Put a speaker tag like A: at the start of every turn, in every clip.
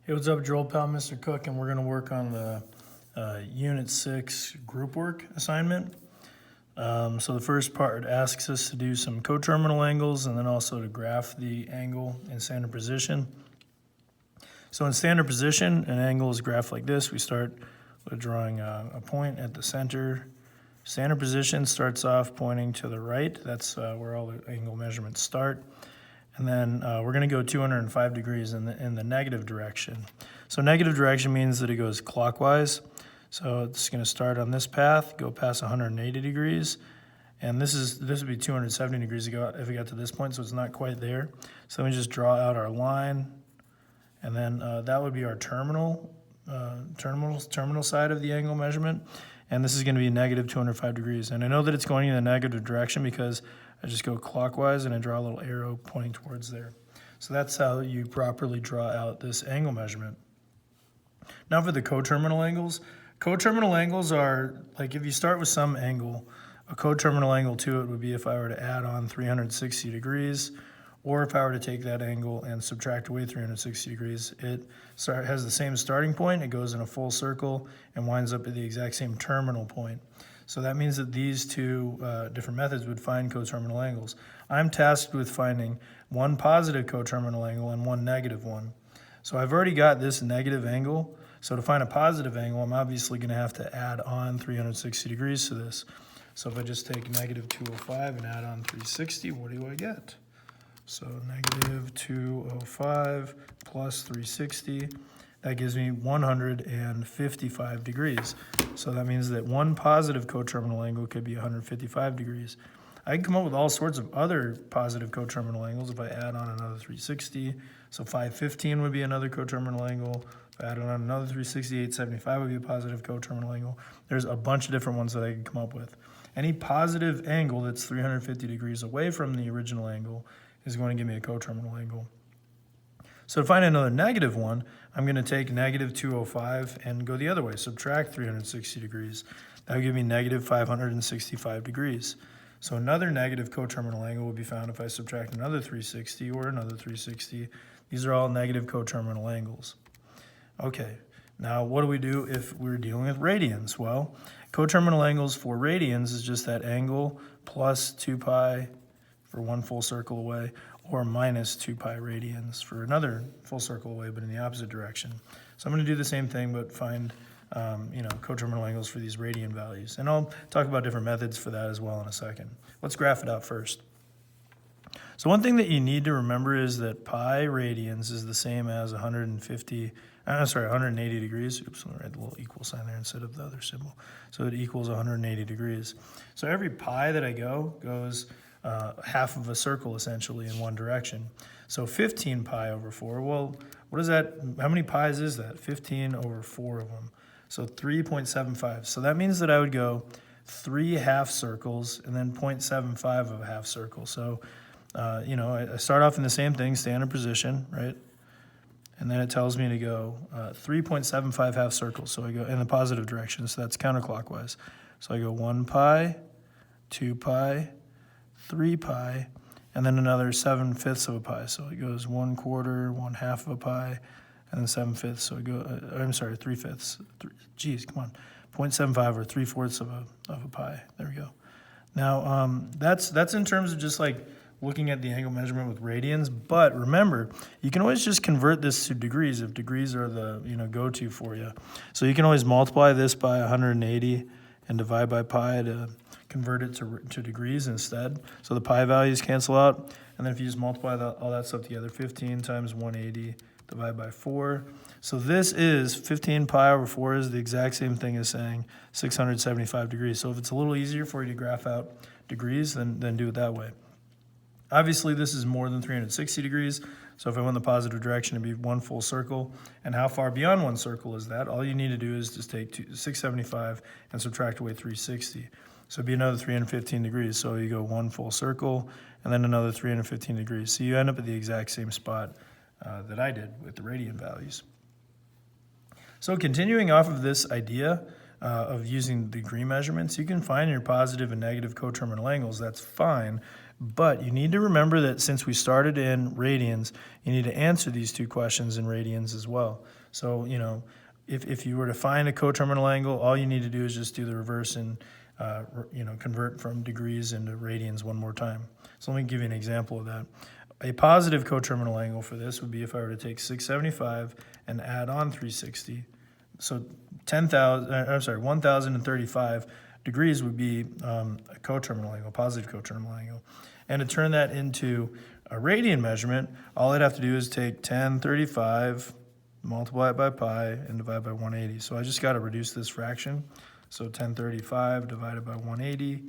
A: Hey, what's up, Joel pal, Mr. Cook, and we're going to work on the Unit 6 group work assignment. So the first part asks us to do some coterminal angles and then also to graph the angle in standard position. So in standard position, an angle is graphed like this. We start with drawing a point at the center. Standard position starts off pointing to the right. That's where all the angle measurements start. And then we're going to go 205 degrees in the negative direction. So negative direction means that it goes clockwise. So it's going to start on this path, go past 180 degrees, and this would be 270 degrees if we got to this point, so it's not quite there. So we just draw out our line, and then that would be our terminal side of the angle measurement, and this is going to be negative 205 degrees. And I know that it's going in the negative direction because I just go clockwise and I draw a little arrow pointing towards there. So that's how you properly draw out this angle measurement. Now for the coterminal angles. Coterminal angles are, like if you start with some angle, a coterminal angle to it would be if I were to add on 360 degrees, or if I were to take that angle and subtract away 360 degrees. It has the same starting point, it goes in a full circle, and winds up at the exact same terminal point. So that means that these two different methods would find coterminal angles. I'm tasked with finding one positive coterminal angle and one negative one. So I've already got this negative angle. So to find a positive angle, I'm obviously going to have to add on 360 degrees to this. So if I just take negative 205 and add on 360, what do I get? So negative 205 plus 360. That gives me 155 degrees. So that means that one positive coterminal angle could be 155 degrees. I can come up with all sorts of other positive coterminal angles if I add on another 360. So 515 would be another coterminal angle. If I add on another 360, 875 would be a positive coterminal angle. There's a bunch of different ones that I can come up with. Any positive angle that's 350 degrees away from the original angle is going to give me a coterminal angle. So to find another negative one, I'm going to take negative 205 and go the other way, subtract 360 degrees. That would give me negative 565 degrees. So another negative coterminal angle would be found if I subtract another 360 or another 360. These are all negative coterminal angles. Okay, now what do we do if we're dealing with radians? Well, coterminal angles for radians is just that angle plus 2 pi for one full circle away, or minus 2 pi radians for another full circle away, but in the opposite direction. So I'm going to do the same thing, but find coterminal angles for these radian values. And I'll talk about different methods for that as well in a second. Let's graph it out first. So one thing that you need to remember is that pi radians is the same as 180 degrees. Oops, I'm going to write the little equal sign there instead of the other symbol. So it equals 180 degrees. So every pi that I goes half of a circle essentially in one direction. So 15 pi over 4, well, what is that? How many pi's is that? 15 over 4 of them. So 3.75. So that means that I would go 3 half circles and then 0.75 of a half circle. So, I start off in the same thing, standard position, right? And then it tells me to go 3.75 half circles. So I go in the positive direction, so that's counterclockwise. So I go 1 pi, 2 pi, 3 pi, and then another 7/5 of a pi. So it goes 1/4, 1/2 of a pi, and then 7/5. So it goes, 3/5. Geez, come on. 0.75 or 3/4 of a pi. There we go. Now, that's in terms of just like looking at the angle measurement with radians. But remember, you can always just convert this to degrees if degrees are the go-to for you. So you can always multiply this by 180 and divide by pi to convert it to degrees instead. So the pi values cancel out, and then if you just multiply all that stuff together, 15 times 180 divided by 4. So this is 15 pi over 4 is the exact same thing as saying 675 degrees. So if it's a little easier for you to graph out degrees, then do it that way. Obviously, this is more than 360 degrees, so if I went the positive direction, it'd be one full circle. And how far beyond one circle is that? All you need to do is just take 675 and subtract away 360. So it'd be another 315 degrees. So you go one full circle and then another 315 degrees. So you end up at the exact same spot that I did with the radian values. So continuing off of this idea of using degree measurements, you can find your positive and negative coterminal angles. That's fine. But you need to remember that since we started in radians, you need to answer these two questions in radians as well. So, if you were to find a coterminal angle, all you need to do is just do the reverse and, convert from degrees into radians one more time. So let me give you an example of that. A positive coterminal angle for this would be if I were to take 675 and add on 360. So 1035 degrees would be a coterminal angle, positive coterminal angle. And to turn that into a radian measurement, all I'd have to do is take 1035, multiply it by pi, and divide by 180. So I just got to reduce this fraction. So 1035 divided by 180,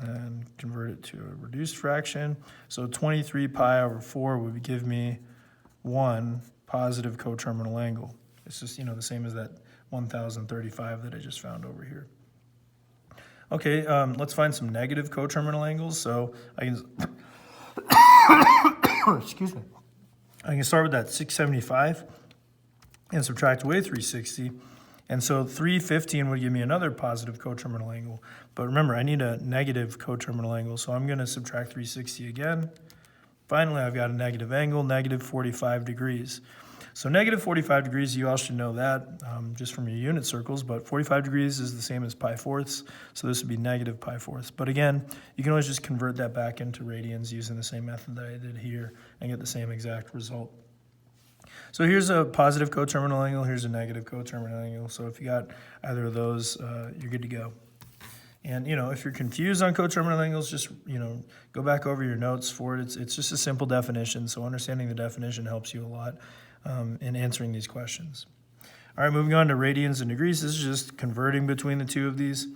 A: and convert it to a reduced fraction. So 23 pi over 4 would give me 1 positive coterminal angle. It's just, the same as that 1035 that I just found over here. Okay, let's find some negative coterminal angles. So I can, excuse me, I can start with that 675 and subtract away 360. And so 315 would give me another positive coterminal angle. But remember, I need a negative coterminal angle, so I'm going to subtract 360 again. Finally, I've got a negative angle, negative 45 degrees. So negative 45 degrees, you all should know that just from your unit circles, but 45 degrees is the same as pi fourths, so this would be negative pi fourths. But again, you can always just convert that back into radians using the same method that I did here and get the same exact result. So here's a positive coterminal angle, here's a negative coterminal angle. So if you got either of those, you're good to go. And, if you're confused on coterminal angles, just, go back over your notes for it. It's just a simple definition, so understanding the definition helps you a lot in answering these questions. All right, moving on to radians and degrees. This is just converting between the two of these.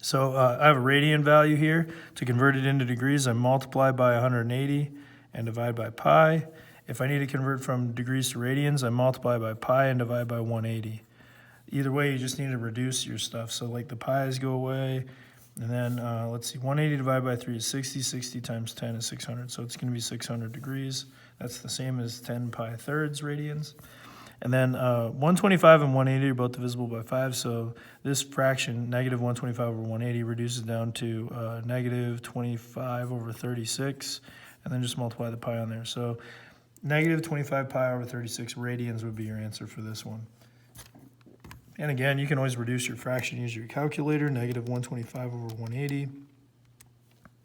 A: So I have a radian value here. To convert it into degrees, I multiply by 180 and divide by pi. If I need to convert from degrees to radians, I multiply by pi and divide by 180. Either way, you just need to reduce your stuff. So like the pi's go away, and then let's see, 180 divided by 3 is 60, 60 times 10 is 600, so it's going to be 600 degrees. That's the same as 10 pi thirds radians. And then 125 and 180 are both divisible by 5, so this fraction, negative 125 over 180, reduces down to negative 25 over 36, and then just multiply the pi on there. So negative 25 pi over 36 radians would be your answer for this one. And again, you can always reduce your fraction, use your calculator, negative 125 over 180,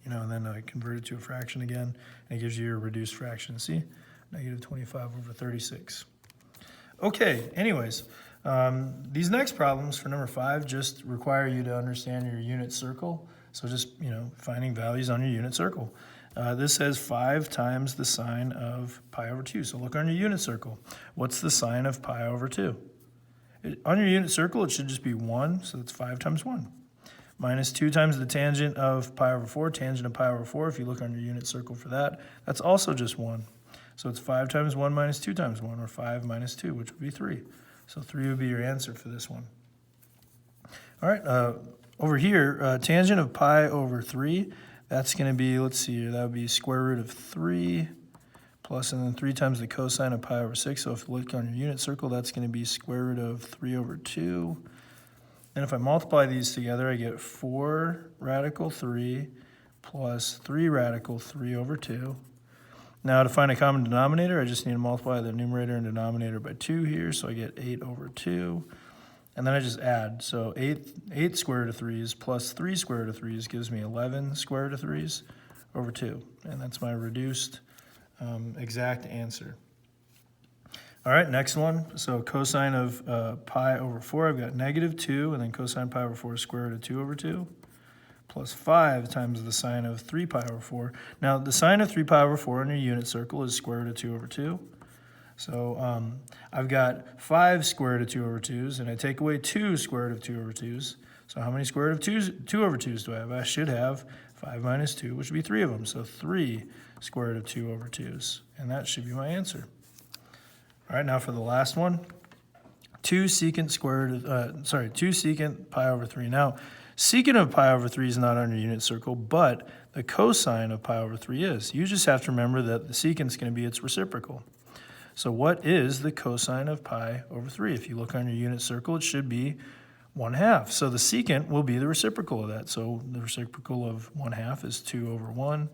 A: and then convert it to a fraction again, and it gives you your reduced fraction. See, negative 25 over 36. Okay, anyways, these next problems for number 5 just require you to understand your unit circle. So just, finding values on your unit circle. This says 5 times the sine of pi over 2. So look on your unit circle. What's the sine of pi over 2? On your unit circle, it should just be 1, so that's 5 times 1. Minus 2 times the tangent of pi over 4, tangent of pi over 4, if you look on your unit circle for that, that's also just 1. So it's 5 times 1 minus 2 times 1, or 5 minus 2, which would be 3. So 3 would be your answer for this one. All right, over here, tangent of pi over 3, that's going to be, let's see here, that would be square root of 3 plus, and then 3 times the cosine of pi over 6. So if you look on your unit circle, that's going to be square root of 3 over 2. And if I multiply these together, I get 4 radical 3 plus 3 radical 3 over 2. Now to find a common denominator, I just need to multiply the numerator and denominator by 2 here, so I get 8 over 2. And then I just add. So 8 square root of 3's plus 3 square root of 3's gives me 11 square root of 3's over 2. And that's my reduced exact answer. All right, next one. So cosine of pi over 4, I've got negative 2, and then cosine pi over 4 is square root of 2 over 2, plus 5 times the sine of 3 pi over 4. Now, the sine of 3 pi over 4 in your unit circle is square root of 2 over 2. So I've got 5 square root of 2 over 2's, and I take away 2 square root of 2 over 2's. So how many square root of 2 over 2's do I have? I should have 5 minus 2, which would be 3 of them. So 3 square root of 2 over 2's, and that should be my answer. All right, now for the last one, 2 secant pi over 3. Now, secant of pi over 3 is not on your unit circle, but the cosine of pi over 3 is. You just have to remember that the secant is going to be its reciprocal. So what is the cosine of pi over 3? If you look on your unit circle, it should be 1/2. So the secant will be the reciprocal of that. So the reciprocal of 1/2 is 2 over 1.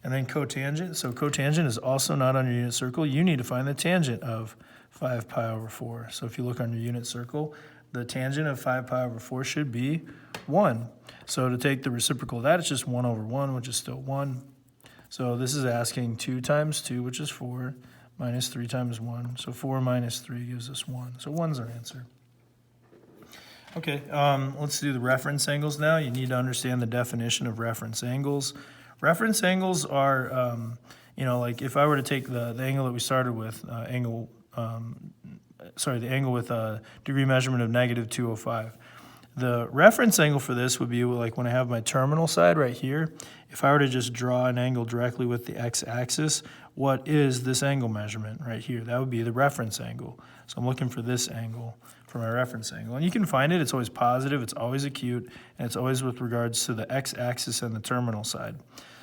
A: And then cotangent. So cotangent is also not on your unit circle. You need to find the tangent of 5 pi over 4. So if you look on your unit circle, the tangent of 5 pi over 4 should be 1. So to take the reciprocal of that, it's just 1 over 1, which is still 1. So this is asking 2 times 2, which is 4, minus 3 times 1. So 4 minus 3 gives us 1. So 1's our answer. Okay, let's do the reference angles now. You need to understand the definition of reference angles. Reference angles are, like if I were to take the angle that we started with, the angle with a degree measurement of -205. The reference angle for this would be like when I have my terminal side right here. If I were to just draw an angle directly with the x-axis, what is this angle measurement right here? That would be the reference angle. So I'm looking for this angle for my reference angle. And you can find it. It's always positive. It's always acute. And it's always with regards to the x-axis and the terminal side.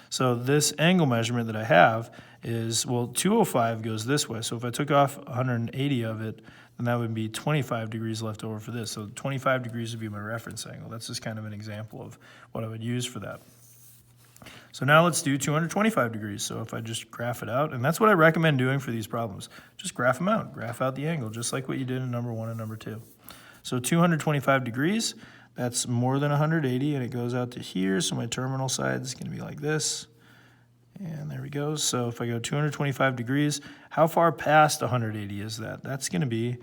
A: So this angle measurement that I have is, 205 goes this way. So if I took off 180 of it, then that would be 25 degrees left over for this. So 25 degrees would be my reference angle. That's just kind of an example of what I would use for that. So now let's do 225 degrees. So if I just graph it out, and that's what I recommend doing for these problems. Just graph them out. Graph out the angle, just like what you did in number 1 and number 2. So 225 degrees, that's more than 180, and it goes out to here. So my terminal side is going to be like this. And there we go. So if I go 225 degrees, how far past 180 is that? That's going to be,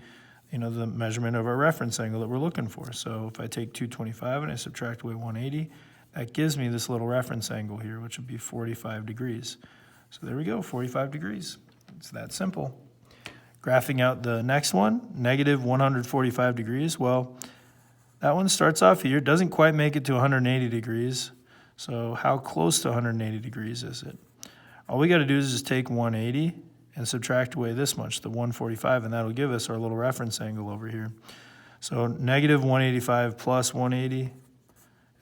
A: the measurement of our reference angle that we're looking for. So if I take 225 and I subtract away 180, that gives me this little reference angle here, which would be 45 degrees. So there we go, 45 degrees. It's that simple. Graphing out the next one, -145 degrees. Well, that one starts off here, doesn't quite make it to 180 degrees. So how close to 180 degrees is it? All we got to do is just take 180 and subtract away this much, the 145, and that'll give us our little reference angle over here. So -185 plus 180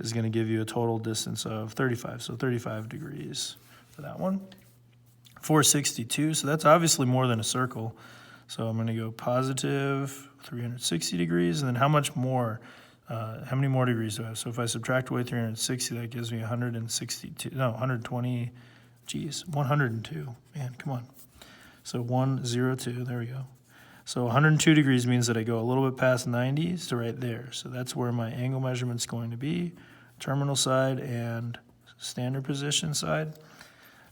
A: is going to give you a total distance of 35, so 35 degrees for that one. 462, so that's obviously more than a circle. So I'm going to go positive 360 degrees, and then how many more degrees do I have? So if I subtract away 360, that gives me 120, 102. Man, come on. So 102, there we go. So 102 degrees means that I go a little bit past 90 to right there. So that's where my angle measurement's going to be, terminal side and standard position side.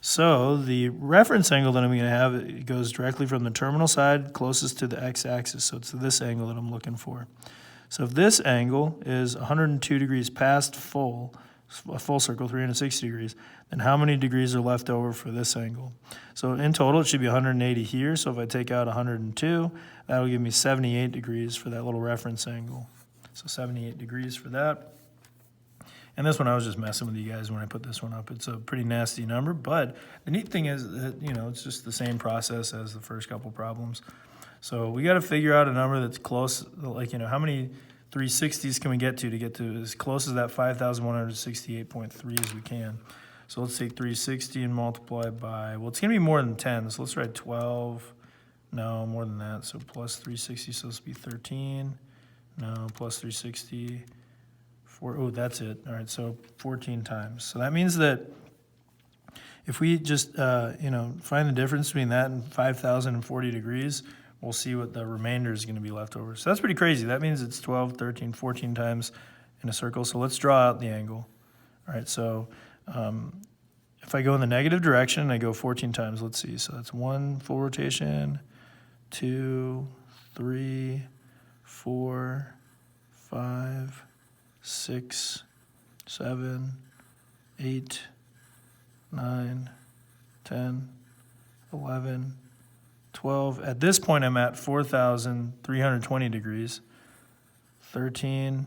A: So the reference angle that I'm going to have, it goes directly from the terminal side closest to the x-axis. So it's this angle that I'm looking for. So if this angle is 102 degrees past a full circle, 360 degrees, then how many degrees are left over for this angle? So in total, it should be 180 here. So if I take out 102, that'll give me 78 degrees for that little reference angle. So 78 degrees for that. And this one, I was just messing with you guys when I put this one up. It's a pretty nasty number, but the neat thing is that, it's just the same process as the first couple problems. So we got to figure out a number that's close, like, how many 360s can we get to as close as that 5,168.3 as we can. So let's take 360 and multiply by, it's going to be more than 10. So let's write 12. No, more than that. So plus 360, so this will be 13. No, plus 360. That's it. All right, so 14 times. So that means that if we just, find the difference between that and 5,040 degrees, we'll see what the remainder is going to be left over. So that's pretty crazy. That means it's 12, 13, 14 times in a circle. So let's draw out the angle. All right, so if I go in the negative direction, I go 14 times. Let's see. So that's 1 full rotation, 2, 3, 4, 5, 6, 7, 8, 9, 10, 11, 12. At this point, I'm at 4,320 degrees. 13,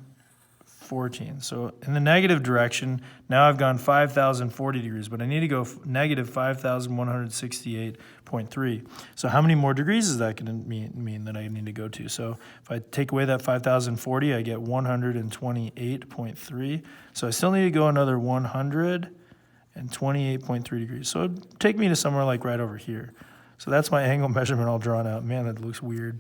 A: 14. So in the negative direction, now I've gone 5,040 degrees, but I need to go negative 5,168.3. So how many more degrees is that going to mean that I need to go to? So if I take away that 5,040, I get 128.3. So I still need to go another 128.3 degrees. So it'd take me to somewhere like right over here. So that's my angle measurement all drawn out. Man, that looks weird.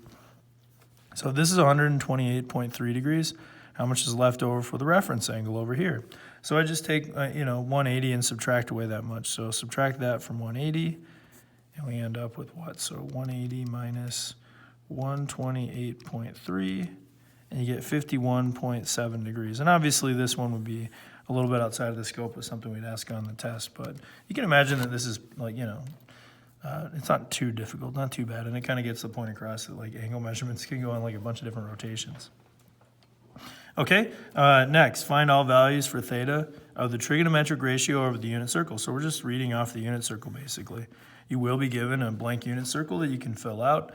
A: So this is 128.3 degrees. How much is left over for the reference angle over here? So I just take, 180 and subtract away that much. So subtract that from 180, and we end up with what? So 180 minus 128.3, and you get 51.7 degrees. And obviously this one would be a little bit outside of the scope of something we'd ask on the test, but you can imagine that this is it's not too difficult, not too bad, and it kind of gets the point across that like angle measurements can go on like a bunch of different rotations. Okay, next, find all values for theta of the trigonometric ratio over the unit circle. So we're just reading off the unit circle basically. You will be given a blank unit circle that you can fill out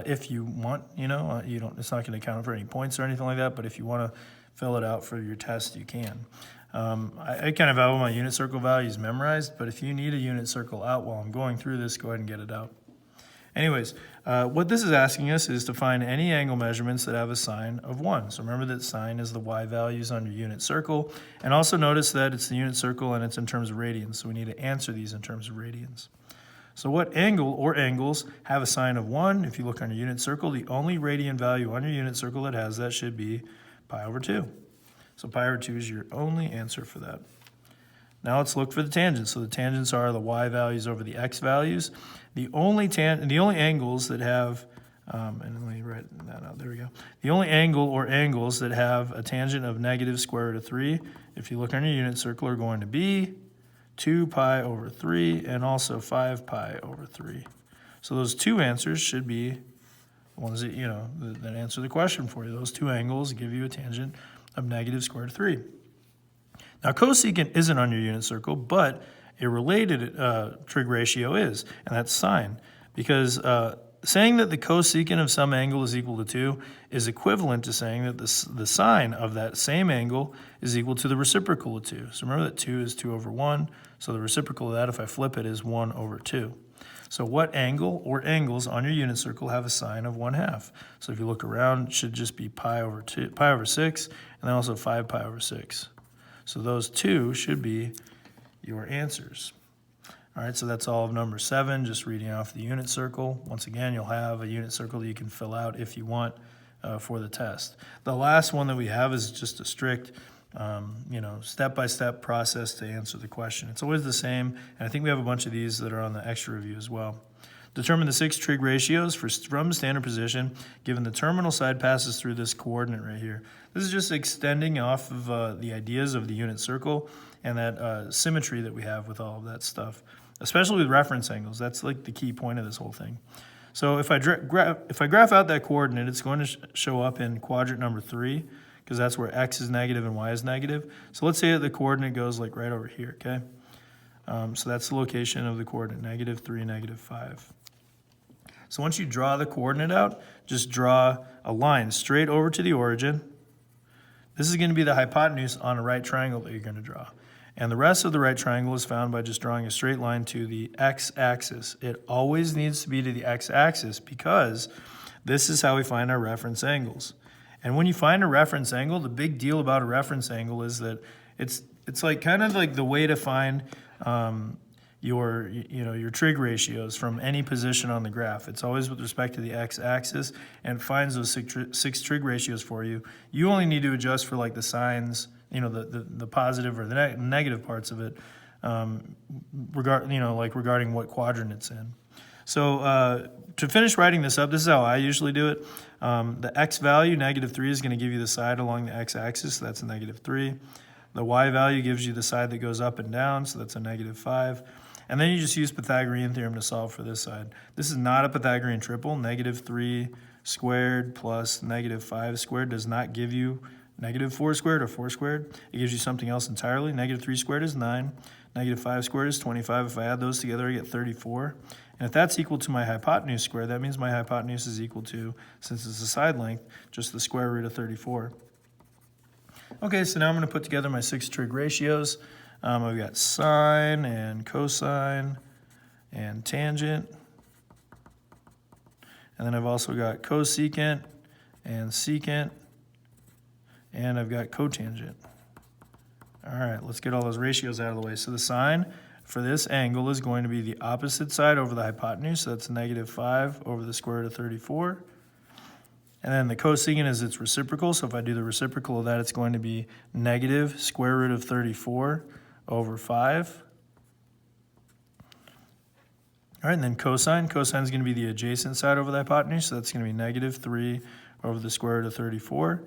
A: if you want. It's not going to count for any points or anything like that, but if you want to fill it out for your test, you can. I kind of have all my unit circle values memorized, but if you need a unit circle out while I'm going through this, go ahead and get it out. Anyways, what this is asking us is to find any angle measurements that have a sine of 1. So remember that sine is the y values on your unit circle, and also notice that it's the unit circle and it's in terms of radians, so we need to answer these in terms of radians. So what angle or angles have a sine of 1? If you look on your unit circle, the only radian value on your unit circle that has that should be pi over 2. So pi over 2 is your only answer for that. Now let's look for the tangents. So the tangents are the y values over the x values. The only angles that have, and let me write that out, there we go. The only angle or angles that have a tangent of negative square root of 3, if you look on your unit circle, are going to be 2 pi over 3 and also 5 pi over 3. So those two answers should be the ones that, that answer the question for you. Those two angles give you a tangent of negative square root of 3. Now cosecant isn't on your unit circle, but a related trig ratio is, and that's sine, because saying that the cosecant of some angle is equal to 2 is equivalent to saying that the sine of that same angle is equal to the reciprocal of 2. So remember that 2 is 2 over 1, so the reciprocal of that, if I flip it, is 1 over 2. So what angle or angles on your unit circle have a sine of 1/2? So if you look around, it should just be pi over 6, and then also 5 pi over 6. So those two should be your answers. All right, so that's all of number 7, just reading off the unit circle. Once again, you'll have a unit circle that you can fill out if you want for the test. The last one that we have is just a strict step-by-step process to answer the question. It's always the same, and I think we have a bunch of these that are on the extra review as well. Determine the 6 trig ratios from standard position given the terminal side passes through this coordinate right here. This is just extending off of the ideas of the unit circle and that symmetry that we have with all of that stuff, especially with reference angles. That's like the key point of this whole thing. So if I graph out that coordinate, it's going to show up in quadrant number 3, because that's where x is negative and y is negative. So let's say that the coordinate goes like right over here, okay? So that's the location of the coordinate, -3, -5. So once you draw the coordinate out, just draw a line straight over to the origin. This is going to be the hypotenuse on a right triangle that you're going to draw. And the rest of the right triangle is found by just drawing a straight line to the x-axis. It always needs to be to the x-axis because this is how we find our reference angles. And when you find a reference angle, the big deal about a reference angle is that it's like kind of like the way to find your trig ratios from any position on the graph. It's always with respect to the x-axis, and it finds those six trig ratios for you. You only need to adjust for like the signs, the positive or the negative parts of it, regarding what quadrant it's in. So to finish writing this up, this is how I usually do it. The x value, -3, is going to give you the side along the x-axis, so that's a -3. The y value gives you the side that goes up and down, so that's a -5. And then you just use Pythagorean theorem to solve for this side. This is not a Pythagorean triple. -3 squared plus -5 squared does not give you -4 squared or 4 squared. It gives you something else entirely. -3 squared is 9. -5 squared is 25. If I add those together, I get 34. And if that's equal to my hypotenuse squared, that means my hypotenuse is equal to, since it's a side length, just the square root of 34. Okay, so now I'm going to put together my 6 trig ratios. I've got sine and cosine and tangent. And then I've also got cosecant and secant. And I've got cotangent. All right, let's get all those ratios out of the way. So the sine for this angle is going to be the opposite side over the hypotenuse. So that's -5 over the square root of 34. And then the cosecant is its reciprocal. So if I do the reciprocal of that, it's going to be negative square root of 34 over 5. All right, and then cosine. Cosine is going to be the adjacent side over the hypotenuse, so that's going to be negative 3 over the square root of 34.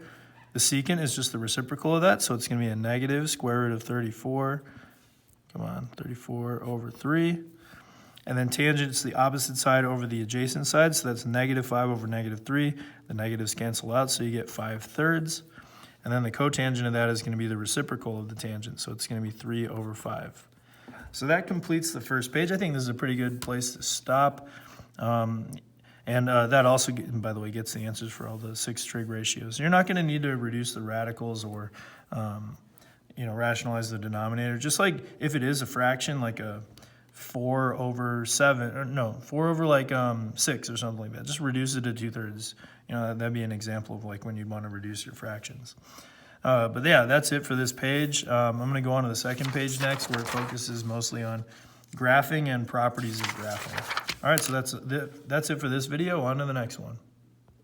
A: The secant is just the reciprocal of that, so it's going to be a negative square root of 34. Come on, 34 over 3. And then tangent is the opposite side over the adjacent side, so that's negative 5 over negative 3. The negatives cancel out, so you get 5/3. And then the cotangent of that is going to be the reciprocal of the tangent, so it's going to be 3 over 5. So that completes the first page. I think this is a pretty good place to stop. That also, by the way, gets the answers for all the 6 trig ratios. You're not going to need to reduce the radicals or rationalize the denominator. Just like if it is a fraction, like a 4 over 7, or no, 4 over like 6 or something like that. Just reduce it to 2/3. That'd be an example of like when you'd want to reduce your fractions. But yeah, that's it for this page. I'm going to go on to the second page next, where it focuses mostly on graphing and properties of graphing. All right, so that's it for this video. On to the next one.